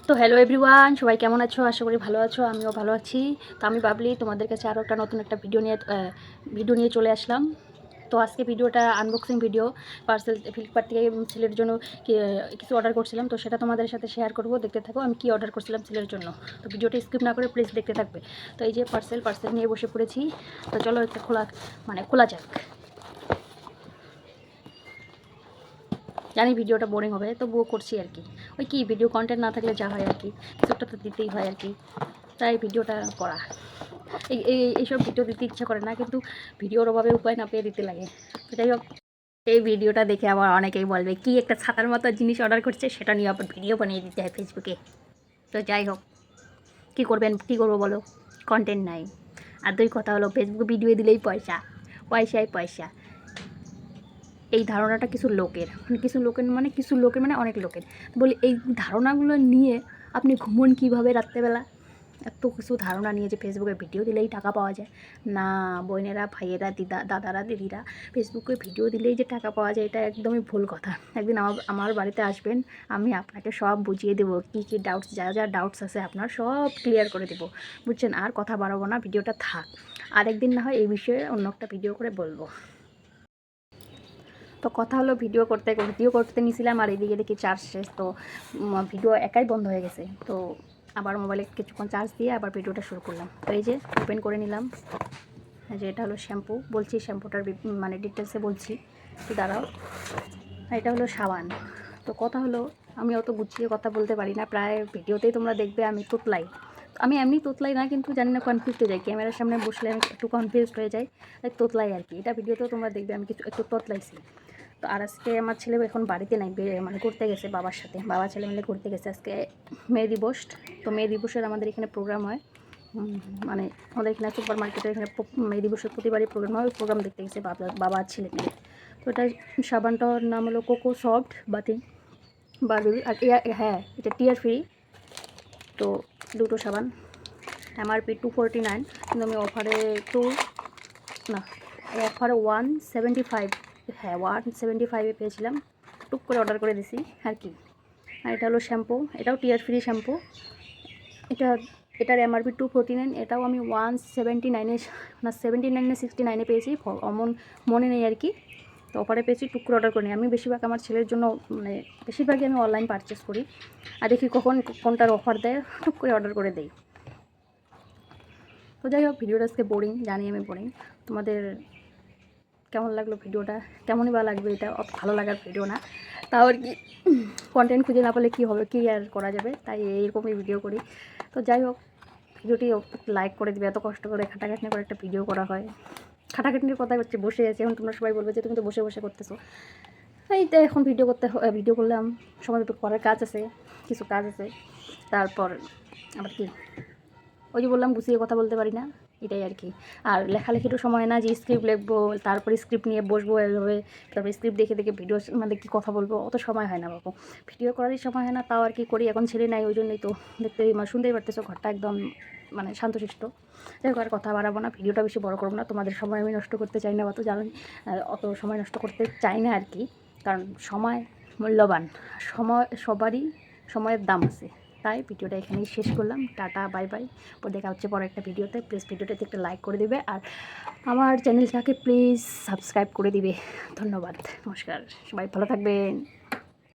তো hello everyone, সবাই কেমন আছো? আশা করি ভালো আছো। আমিও ভালো আছি। তো আমি ভাবলি তোমাদের কাছে আরও একটা নতুন একটা ভিডিও নিয়ে চলে আসলাম। তো আজকে ভিডিওটা আনবক্সিং ভিডিও। পার্সেল ফ্লিপকার্ট থেকে ছেলের জন্য কিছু অর্ডার করছিলাম, তো সেটা তোমাদের সাথে শেয়ার করব। দেখতে থাকো আমি কি অর্ডার করছিলাম ছেলের জন্য। তো ভিডিওটা স্কিপ না করে প্লিজ দেখতে থাকবে। তো এই যে পার্সেল নিয়ে বসে পড়েছি। তো চলো একটা খোলা যাক। জানি ভিডিওটা বোরিং হবে, তবুও করছি আর কি। ওই কি, ভিডিও কন্টেন্ট না থাকলে যা হয় আর কি, কিছুটা তো দিতেই হয় আর কি, তাই ভিডিওটা করা। এইসব ভিডিও দিতে ইচ্ছা করে না, কিন্তু ভিডিওর অভাবে উপায় না পেয়ে দিতে লাগে। যাই হোক, এই ভিডিওটা দেখে আবার অনেকেই বলবে কি একটা ছাতার মতো জিনিস অর্ডার করছে, সেটা নিয়ে আবার ভিডিও বানিয়ে দিতে হয় ফেসবুকে। তো যাই হোক, কী করবো বলো, কন্টেন্ট নাই। আর দুই কথা হলো, ফেসবুকে ভিডিও দিলেই পয়সা, পয়সায় পয়সা। এই ধারণাটা কিছু লোকের মানে অনেক লোকের। বলি এই ধারণাগুলো নিয়ে আপনি ঘুমন কীভাবে রাত্রেবেলা? এত কিছু ধারণা নিয়ে যে ফেসবুকে ভিডিও দিলেই টাকা পাওয়া যায় না। বোনেরা, ভাইয়েরা, দাদারা, দিদিরা, ফেসবুকে ভিডিও দিলেই যে টাকা পাওয়া যায়, এটা একদমই ভুল কথা। একদিন আমার বাড়িতে আসবেন, আমি আপনাকে সব বুঝিয়ে দেবো। কী ডাউটস, যা ডাউটস আছে আপনার সব ক্লিয়ার করে দেবো, বুঝছেন? আর কথা বাড়াবো না, ভিডিওটা থাক। আরেকদিন না হয় এই বিষয়ে অন্য একটা ভিডিও করে বলবো। তো কথা হলো, ভিডিও করতে নিয়েছিলাম, আর এদিকে দেখি চার্জ শেষ। তো ভিডিও একাই বন্ধ হয়ে গেছে। তো আবার মোবাইলে কিছুক্ষণ চার্জ দিয়ে আবার ভিডিওটা শুরু করলাম। তো এই যে ওপেন করে নিলাম। যে এটা হলো শ্যাম্পু, বলছি শ্যাম্পুটার মানে ডিটেলসে বলছি, তো দাঁড়াও। এটা হলো সাবান। তো কথা হলো, আমি অত গুছিয়ে কথা বলতে পারি না, প্রায় ভিডিওতেই তোমরা দেখবে আমি তোতলাই। আমি এমনি তোতলাই না, কিন্তু জানি না, কনফিউজ হয়ে যাই। ক্যামেরার সামনে বসলে আমি একটু কনফিউজ হয়ে যাই, তাই তোতলাই আর কি। এটা ভিডিওতেও তোমরা দেখবে আমি একটু তোতলাইছি। তো আর আজকে আমার ছেলে এখন বাড়িতে নাই, মানে ঘুরতে গেছে বাবার সাথে। বাবা ছেলে মিলে ঘুরতে গেছে। আজকে মে দিবস। তো মে দিবসের আমাদের এখানে প্রোগ্রাম হয়, মানে আমাদের এখানে সুপার মার্কেটের এখানে মে দিবসের প্রতিবারই প্রোগ্রাম হয়। ওই প্রোগ্রাম দেখতে গেছে বাবা আর ছেলে মিলে। তো এটা সাবানটার নাম হলো কোকো সফট বাথিং বারবেবি। আর হ্যাঁ, এটা টিয়ার ফ্রি। তো দুটো সাবান, MRP 249, কিন্তু আমি অফারে অফারে 175, হ্যাঁ 175-এ পেয়েছিলাম। টুক করে অর্ডার করে দিছি আর কি। আর এটা হলো শ্যাম্পু, এটাও টিয়ার ফ্রি শ্যাম্পু। এটার MRP 249, এটাও আমি 179-এ না 79 না 69-এ পেয়েছি, অমন মনে নেই আর কি। তো অফারে পেয়েছি, টুক করে অর্ডার করিনি। আমি বেশিরভাগ আমার ছেলের জন্য, মানে বেশিরভাগই আমি অনলাইন পারচেস করি, আর দেখি কখন কোনটার অফার দেয়, টুক করে অর্ডার করে দেই। তো যাই হোক, ভিডিওটা আজকে বোরিং, জানি আমি বোরিং। তোমাদের কেমন লাগলো ভিডিওটা? কেমনই বা লাগবে, এটা অত ভালো লাগার ভিডিও না। তাও আর কি, কন্টেন্ট খুঁজে না পেলে কী হবে, কী আর করা যাবে, তাই এইরকমই ভিডিও করি। তো যাই হোক, ভিডিওটি লাইক করে দিবে। এত কষ্ট করে খাটাখাটনি করে একটা ভিডিও করা হয়। খাটাখাটনির কথা হচ্ছে, বসে আছে এখন। তোমরা সবাই বলবে যে তুমি তো বসে বসে করতেছো। এই তো এখন ভিডিও করলাম, সময় একটু পরের কাজ আছে, কিছু কাজ আছে। তারপর আবার কি, ওই যে বললাম গুছিয়ে কথা বলতে পারি না, এটাই আর কি। আর লেখালেখিরও সময় না, যে স্ক্রিপ্ট লিখবো, তারপরে স্ক্রিপ্ট নিয়ে বসবো এভাবে, তারপরে স্ক্রিপ্ট দেখে দেখে ভিডিও মানে কি কথা বলবো, অত সময় হয় না বাবু। ভিডিও করারই সময় হয় না, তাও আর কি করি। এখন ছেলে নাই, ওই জন্যই তো শুনতেই পারতেছো, ঘরটা একদম মানে শান্তশিষ্ট। যাই হোক, আর কথা বাড়াবো না, ভিডিওটা বেশি বড় করবো না। তোমাদের সময় আমি নষ্ট করতে চাই না, অত জানি, অত সময় নষ্ট করতে চাই না আর কি। কারণ সময় মূল্যবান, সবারই সময়ের দাম আছে। তাই ভিডিওটা এখানেই শেষ করলাম। Tata, bye bye. দেখা হচ্ছে পরে একটা ভিডিওতে। প্লিজ ভিডিওটাতে একটা লাইক করে দিবে, আর আমার চ্যানেলটাকে প্লিজ সাবস্ক্রাইব করে দিবে। ধন্যবাদ, নমস্কার, সবাই ভালো থাকবেন।